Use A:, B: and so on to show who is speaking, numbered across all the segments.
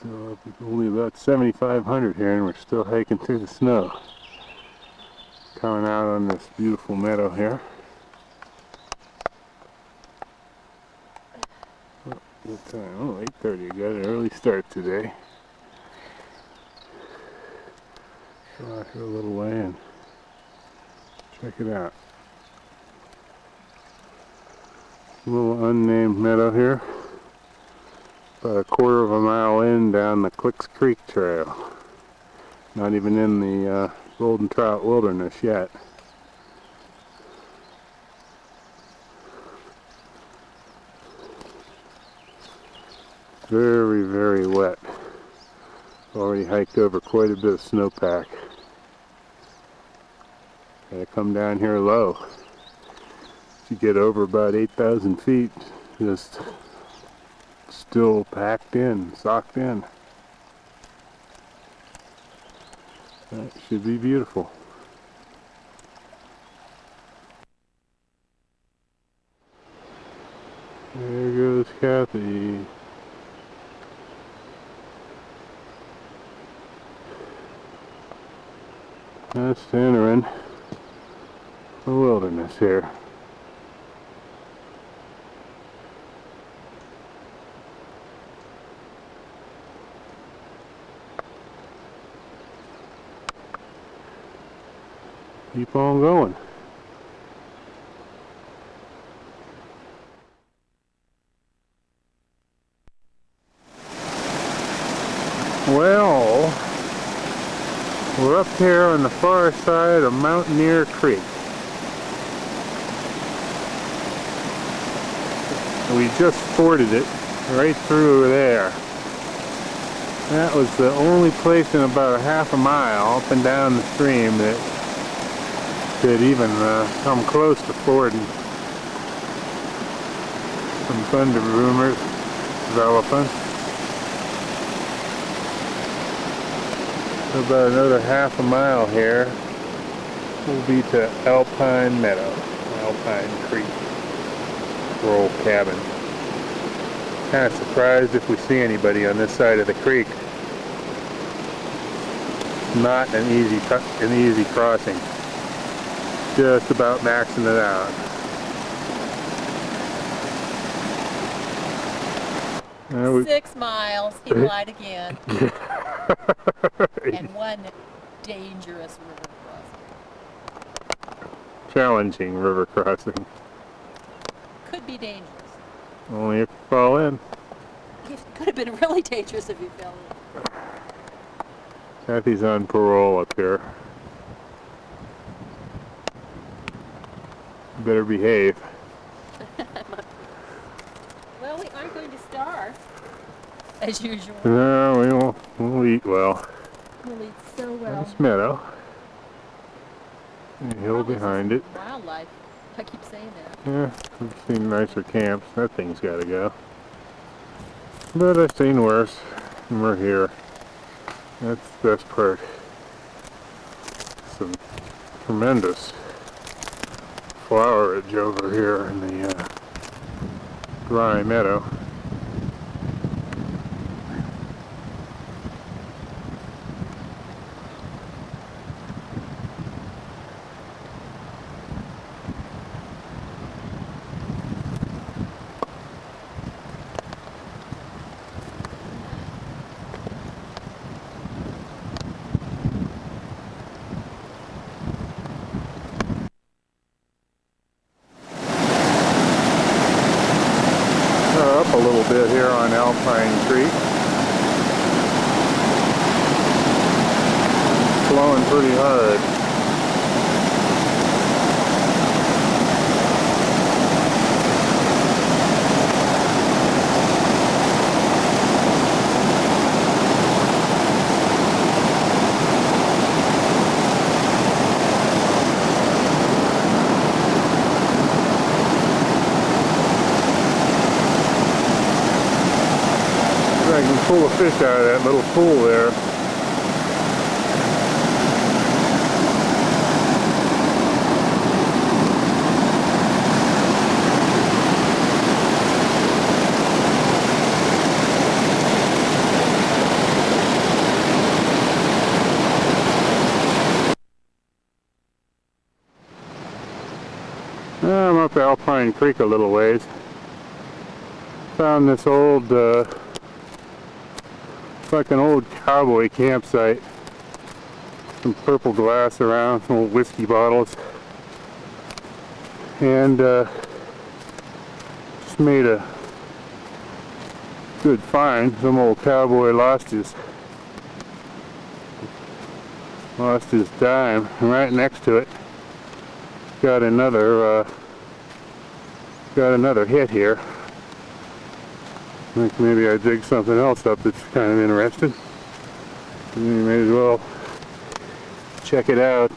A: Still up, it's only about 7,500 here, and we're still hiking through the snow. Coming out on this beautiful meadow here. Oh, good time. Oh, 8:30. Got an early start today. Go out here a little way and check it out. A little unnamed meadow here. About a quarter of a mile in down the Clicks Creek Trail. Not even in the Golden Trout Wilderness yet. Very, very wet. Already hiked over quite a bit of snowpack. Gotta come down here low. If you get over about 8,000 feet, just still packed in, socked in. That should be beautiful. There goes Cathy. That's entering the wilderness here. Keep on going. Well, we're up here on the far side of Mountaineer Creek. We just forded it right through there. That was the only place in about a half a mile up and down the stream that could even come close to fording. Some thunder rumors developing. About another half a mile here, we'll be to Alpine Meadow, Alpine Creek, Parole Cabin. Kind of surprised if we see anybody on this side of the creek. Not an easy crossing. Just about maxing it out.
B: Now 6 miles, he lied again. And one dangerous river crossing.
A: Challenging river crossing.
B: Could be dangerous.
A: Only if you fall in.
B: It could have been really dangerous if you fell in.
A: Cathy's on parole up here. Better behave.
B: Well, we aren't going to starve, as usual.
A: No, we'll eat well.
B: We'll eat so well.
A: Nice meadow. And a hill behind it.
B: Wildlife. I keep saying that.
A: Yeah, I've seen nicer camps. That thing's got to go. But I've seen worse. And we're here. That's the best part. Some tremendous flowerage over here in the dry meadow. Up a little bit here on Alpine Creek. Flowing pretty hard. I can pull a fish out of that little pool there. I'm up Alpine Creek a little ways. Found this old, it's like an old cowboy campsite. Some purple glass around, some old whiskey bottles. And just made a good find. Some old cowboy lost his dime. And right next to it, got another hit here. I think maybe I dig something else up that's kind of interesting. You may as well check it out,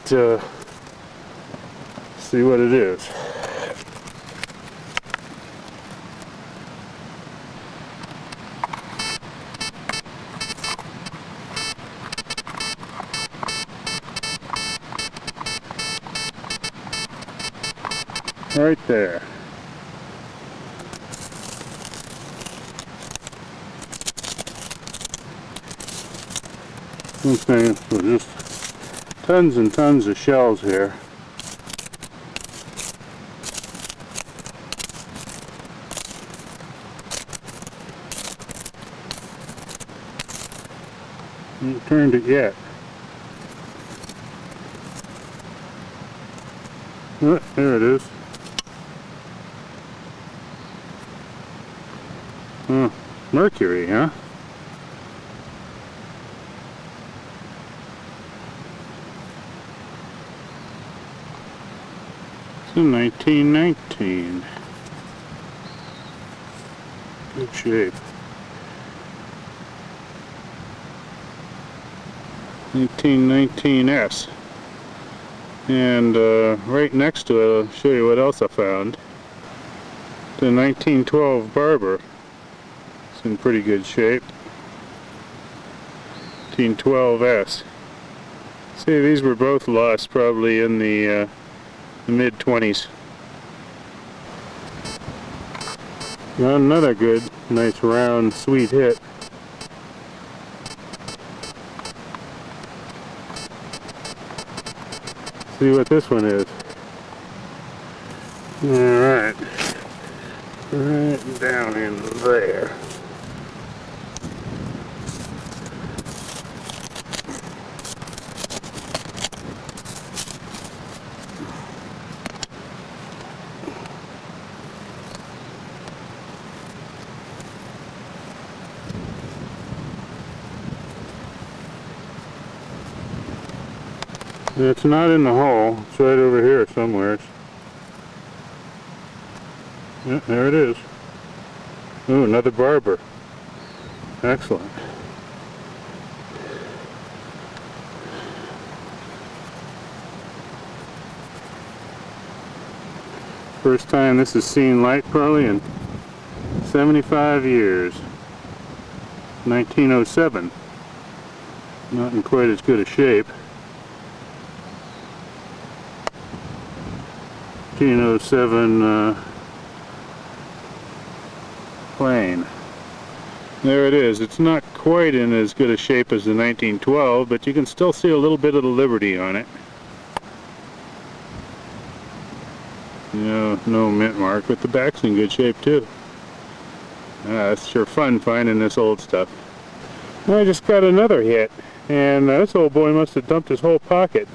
A: see what it is. Right there. I'm saying, well, just tons and tons of shells here. Haven't turned it yet. Oh, there it is. Oh, mercury, huh? It's in 1919. Good shape. 1919S. And right next to it, I'll show you what else I found. The 1912 Barber. It's in pretty good shape. 1912S. See, these were both lost probably in the mid-20s. Got another good, nice round, sweet hit. See what this one is. Alright. Right down in there. It's not in the hole, it's right over here somewhere. Yeah, there it is. Ooh, another barber. Excellent. First time this has seen light probably in 75 years. 1907. Not in quite as good a shape. 1907 plane. There it is. It's not quite in as good a shape as the 1912, but you can still see a little bit of the Liberty on it. No mint mark, but the back's in good shape too. It's sure fun finding this old stuff. I just got another hit, and this old boy must have dumped his whole pocket.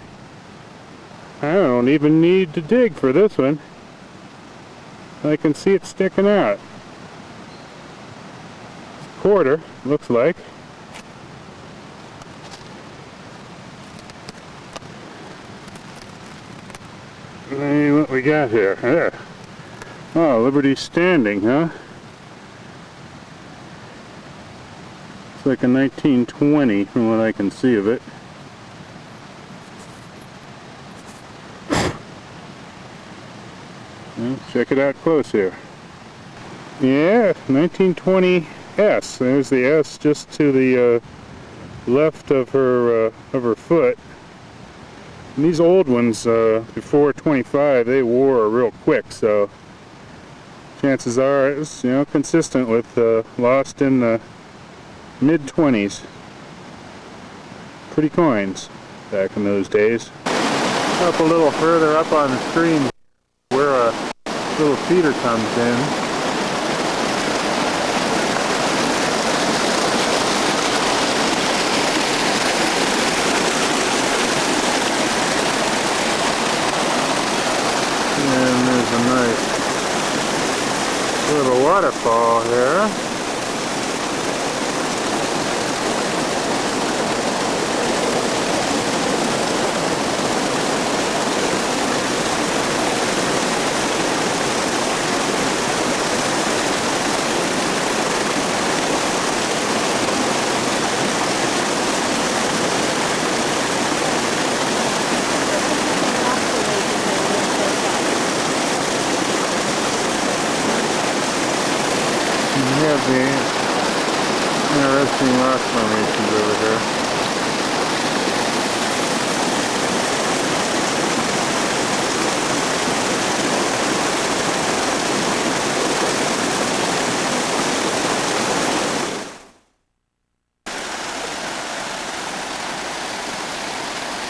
A: I don't even need to dig for this one. I can see it sticking out. It's a quarter, looks like. Hey, what we got here? There. Oh, Liberty's standing, huh? It's like a 1920 from what I can see of it. Well, check it out close here. Yeah, 1920S. There's the S just to the left of her foot. And these old ones, before 25, they wore real quick, so chances are it's consistent with lost in the mid-20s. Pretty coins back in those days. Up a little further up on the stream, we're little feeder comes in. And there's a nice little waterfall here. We have the interesting rock formations over here.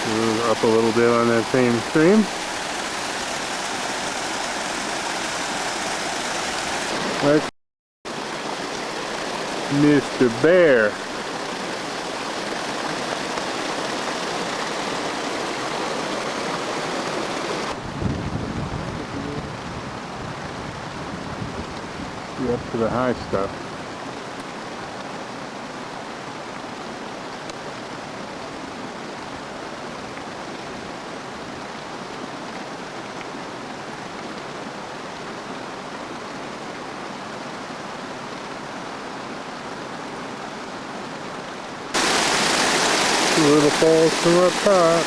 A: Move up a little bit on that same stream. Let's Mr. Bear. Get up to the high stuff. Little falls from up top.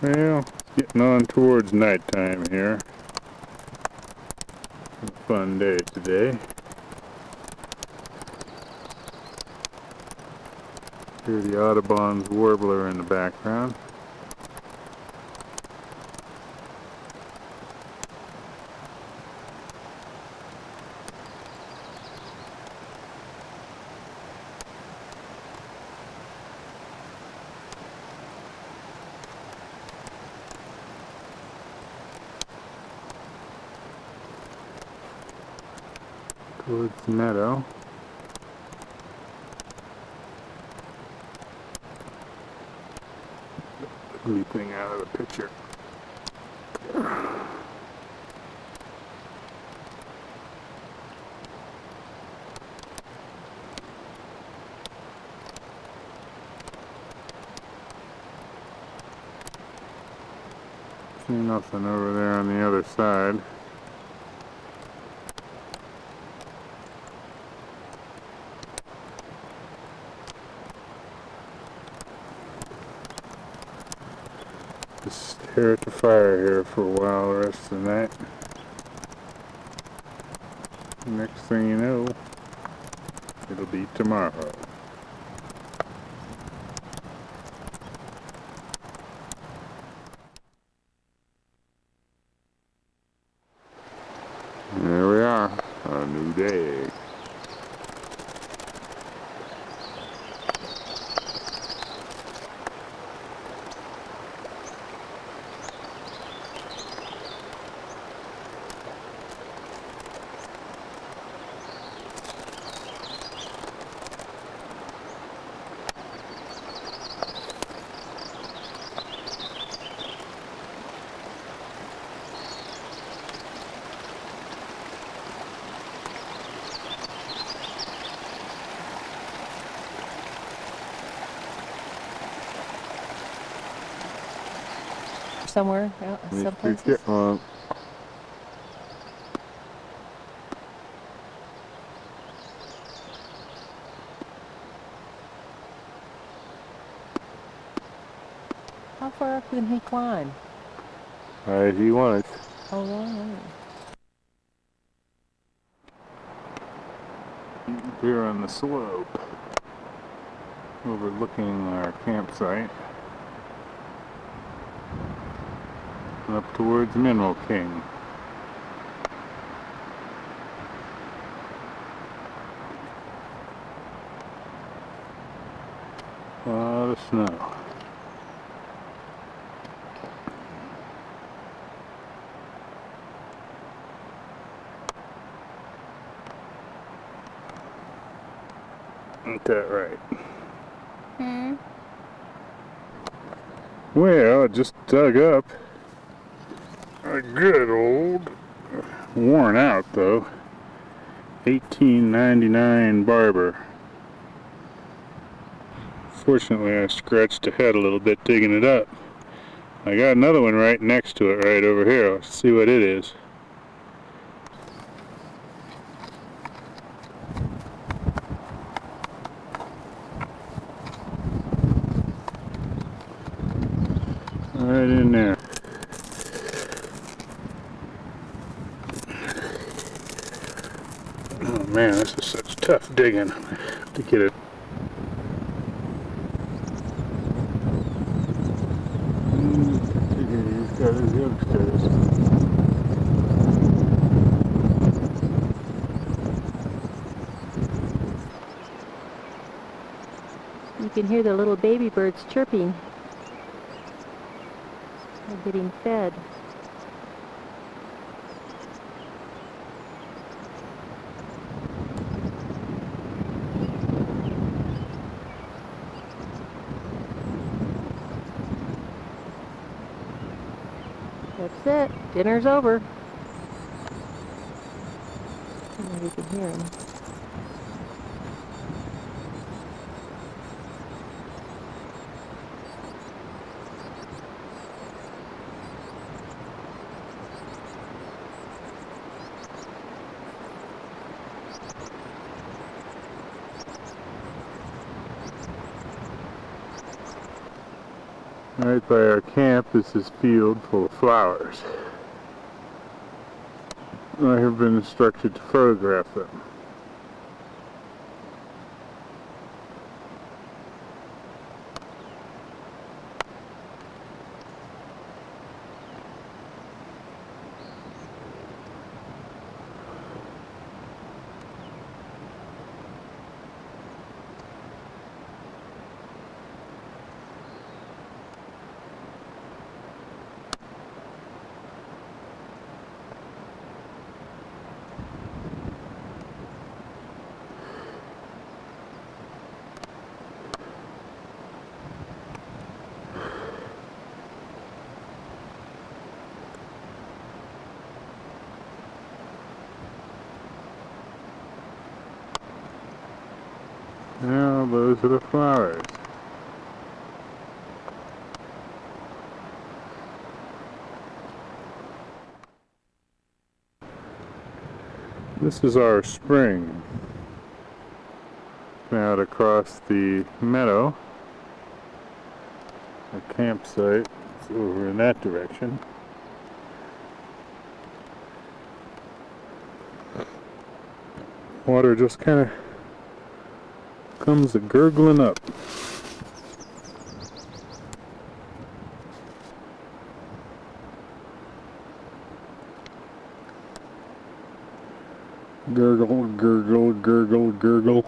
A: Well, it's getting on towards nighttime here. A fun day today. Hear the Audubon's warbler in the background. Towards the meadow. Thing out of the picture. See nothing over there on the other side. Just stare at the fire here for a while the rest of the night. Next thing you know, it'll be tomorrow. There we are, a new day.
B: Somewhere out some places. How far up can he climb?
A: If he wants.
B: Oh, wow.
A: Here on the slope, overlooking our campsite. up towards Mineral King. A lot of snow. Ain't that right?
B: Hmm.
A: Well, I just dug up a good old, worn out though, 1899 barber. Fortunately, I scratched the head a little bit digging it up. I got another one right next to it right over here. Let's see what it is. Right in there. Oh man, this is such tough digging to get it. He's got his youngsters.
B: You can hear the little baby birds chirping. They're getting fed. That's it. Dinner's over. Now you can hear them.
A: Right by our camp is this field full of flowers. I have been instructed to photograph them. Now those are the flowers. This is our spring. Out across the meadow. The campsite is over in that direction. Water just kind of comes gurgling up. Gurgle, gurgle, gurgle, gurgle.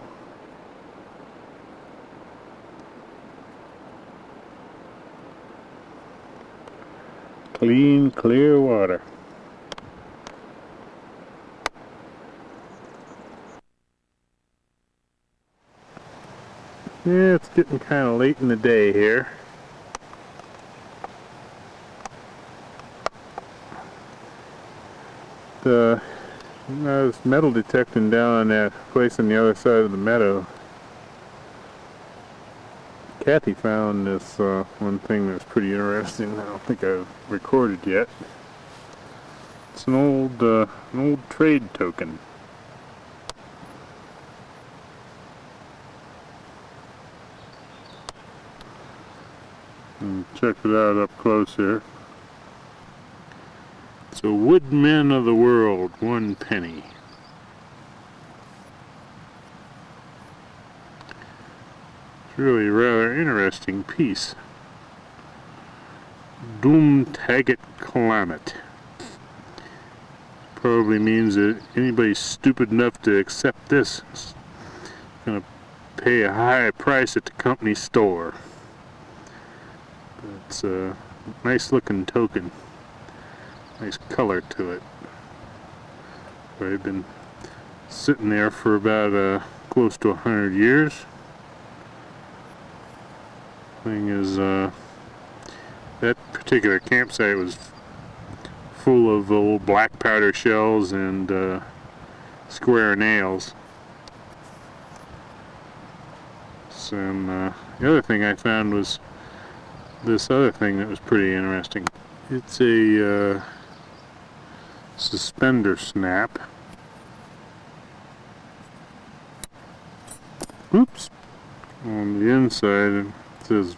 A: Clean, clear water. Yeah, it's getting kind of late in the day here. I was metal detecting down on that place on the other side of the meadow. Cathy found this one thing that's pretty interesting. I don't think I've recorded yet. It's an old trade token. And check it out up close here. It's a Woodmen of the World, 1 penny. It's really a rather interesting piece. Doomtaget climate. Probably means that anybody stupid enough to accept this is gonna pay a high price at the company store. It's a nice looking token. Nice color to it. I've been sitting there for about close to 100 years. Thing is, that particular campsite was full of old black powder shells and square nails. And the other thing I found was this other thing that was pretty interesting. It's a suspender snap. Oops. On the inside it says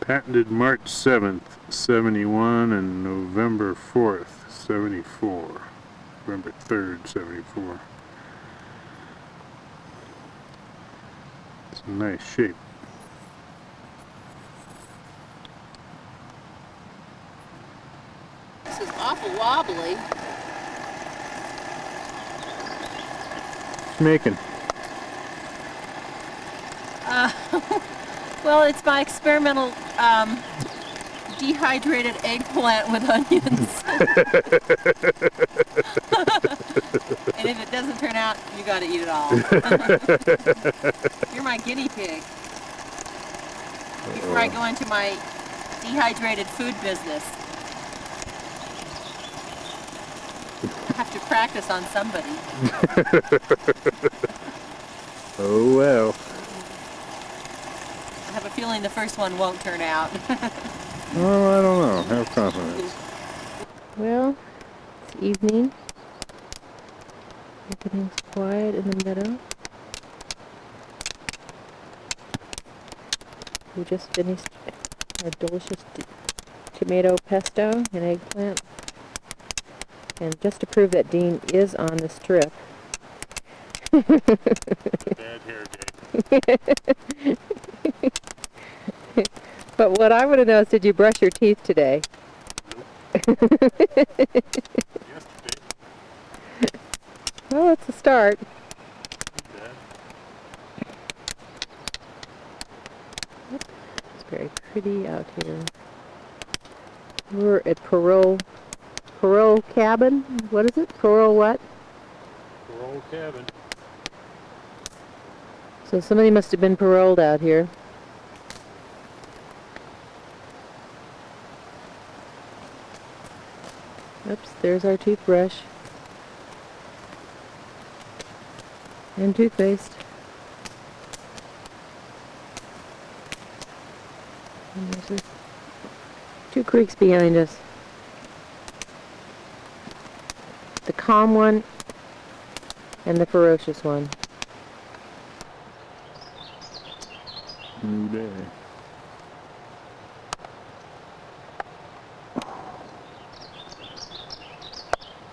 A: patented March 7th, 71 and November 4th, 74. November 3rd, 74. It's a nice shape.
B: This is awful wobbly.
A: What's making?
B: Well, it's my experimental dehydrated eggplant with onions. And if it doesn't turn out, you gotta eat it all. You're my guinea pig. Before I go into my dehydrated food business, I have to practice on somebody.
A: Oh well.
B: I have a feeling the first one won't turn out.
A: Oh, I don't know. Have confidence.
C: Well, it's evening. Everything's quiet in the meadow. We just finished our delicious tomato pesto and eggplant. And just to prove that Dean is on this trip.
A: Bad hair day.
C: But what I want to know is, did you brush your teeth today?
A: Yesterday.
C: Well, that's a start. It's very pretty out here. We're at Parole Cabin. What is it? Parole what?
A: Parole Cabin.
C: So somebody must have been paroled out here. Oops, there's our toothbrush. And toothpaste. And there's two creeks behind us. The calm one and the ferocious one.
A: New day.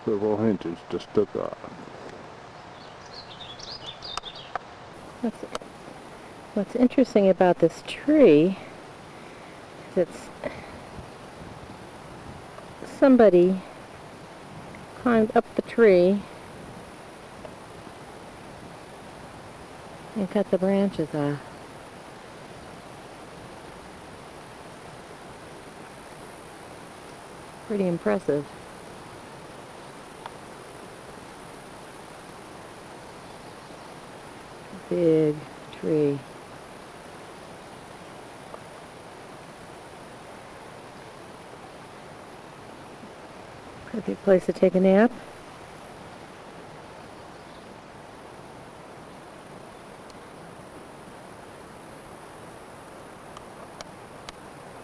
A: Several hinges just took off.
C: What's interesting about this tree is it's somebody climbed up the tree and cut the branches off. Pretty impressive. Big tree. Perfect place to take a nap.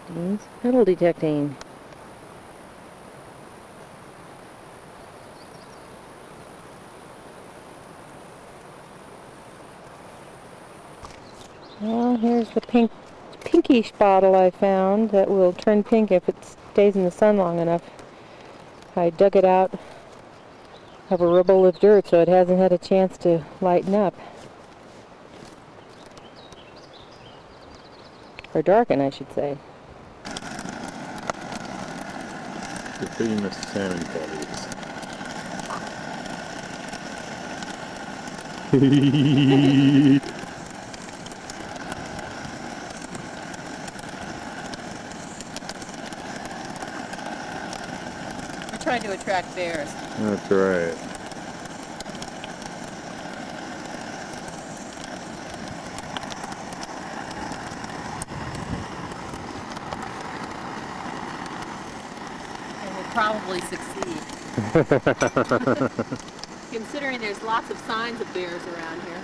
C: Dean's metal detecting. Well, here's the pinkish bottle I found that will turn pink if it stays in the sun long enough. I dug it out of a rubble of dirt, so it hasn't had a chance to lighten up. Or darken, I should say.
A: The famous salmon patties.
B: We're trying to attract bears.
A: That's right.
B: And we'll probably succeed. Considering there's lots of signs of bears around here.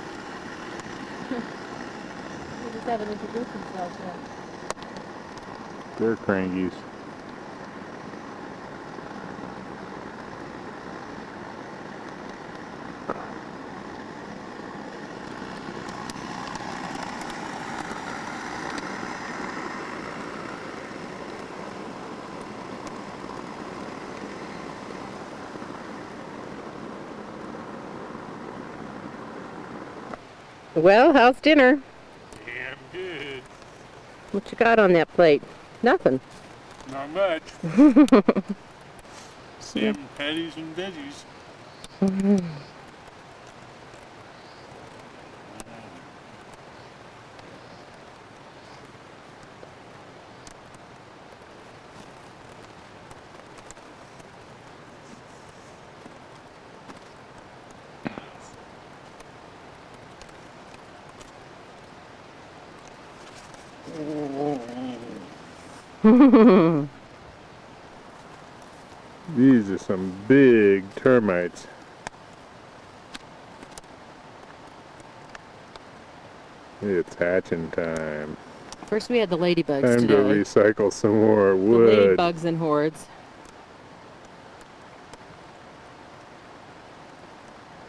C: We just haven't introduced themselves yet.
A: They're crankies.
C: Well, how's dinner?
A: Damn good.
C: What you got on that plate? Nothing.
A: Not much. Salmon patties and veggies. These are some big termites. It's hatching time.
C: First we had the ladybugs
A: Time
C: today.
A: to recycle some more
C: The
A: wood.
C: ladybugs in hordes.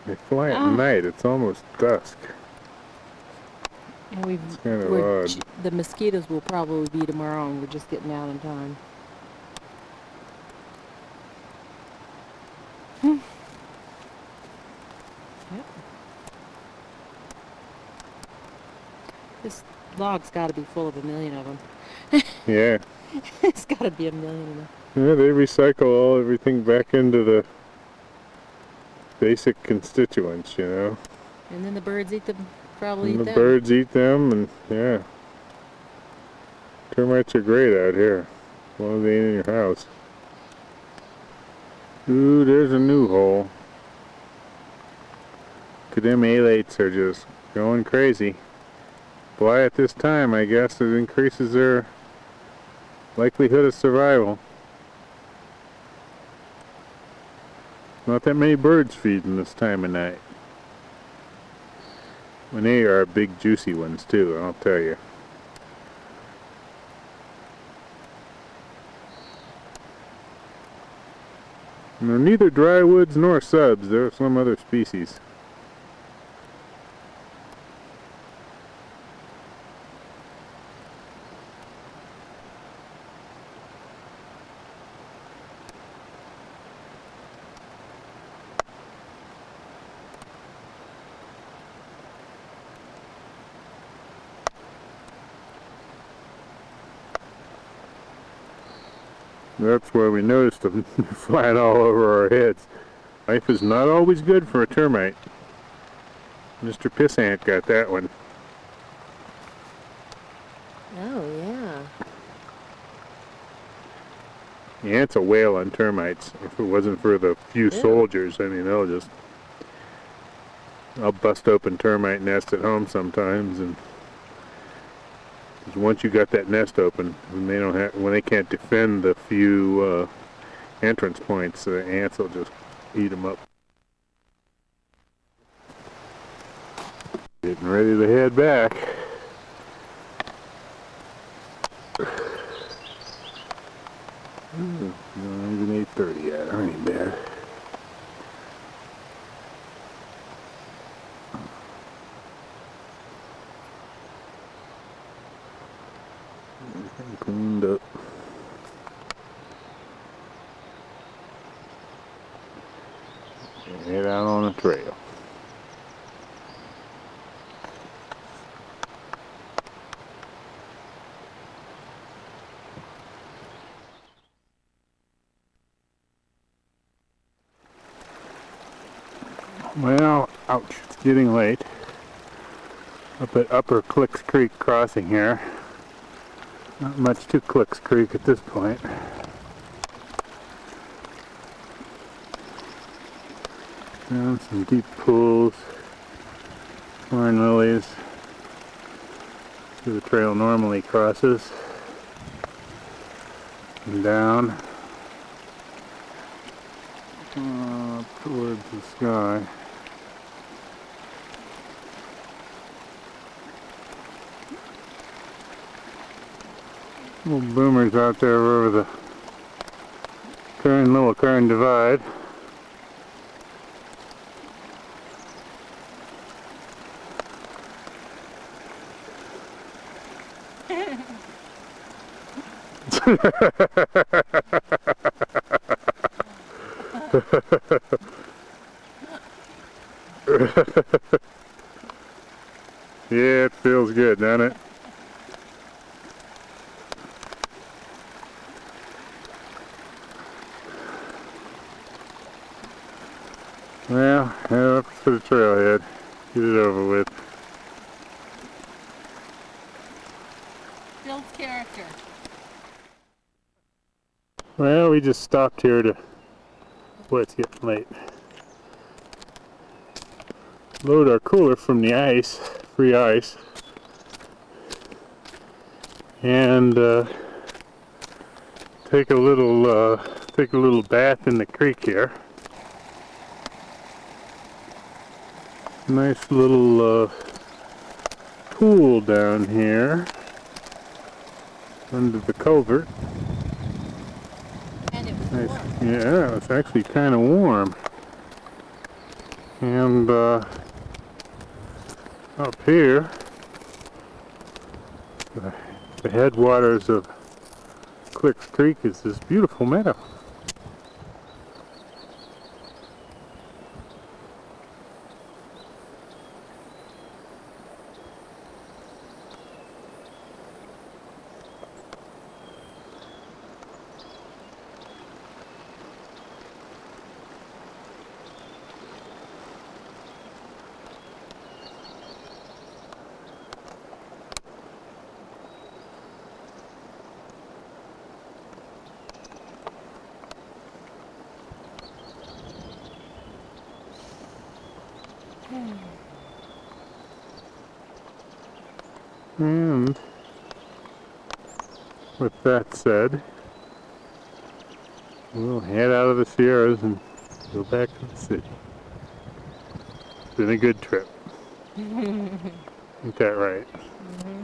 A: They fly at night. It's almost dusk.
C: And
A: It's kind of odd.
C: the mosquitoes will probably be tomorrow, and we're just getting out in time. Yep. This log's got to be full of a million of them.
A: Yeah.
C: It's got to be a million of them.
A: Yeah, they recycle everything back into the basic constituents, you know.
C: And then the birds eat them. Probably
A: And
C: eat
A: the
C: them.
A: birds eat them, and yeah. Termites are great out here, as long as they ain't in your house. Ooh, there's a new hole. Them alates are just going crazy. Fly at this time, I guess, it increases their likelihood of survival. Not that many birds feeding this time of night. And they are big juicy ones too, I'll tell you. And they're neither drywoods nor subs, they're some other species. That's why we noticed them flying all over our heads. Life is not always good for a termite. Mr. Pissant got that one.
C: Oh, yeah.
A: The ant's a whale on termites. If it wasn't for the few soldiers, I mean, I'll bust open termite nests at home sometimes, and because once you got that nest open, when they can't defend the few entrance points, the ants will just eat them up. Getting ready to head back. Not even 8:30 yet. That ain't bad. Everything cleaned up. And head out on a trail. Well, ouch, it's getting late. Up at Upper Clicks Creek crossing here. Not much to Clicks Creek at this point. Down some deep pools, corn lilies. Where the trail normally crosses. And down towards the sky. Little boomers out there over the little Kern Divide. Yeah, it feels good, doesn't it? Well, head up to the trailhead. Get it over with.
B: Builds character.
A: Well, we just stopped here to... Boy, it's getting late. Load our cooler from the ice, free ice. And take a little bath in the creek here. Nice little pool down here under the culvert.
B: And it was
A: Nice.
B: warm.
A: Yeah, it's actually kind of warm. And up here, the headwaters of Clicks Creek is this beautiful meadow. And with that said, we'll head out of the Sierras and go back to the city. It's been a good trip. Ain't that right?
C: Mm-hmm.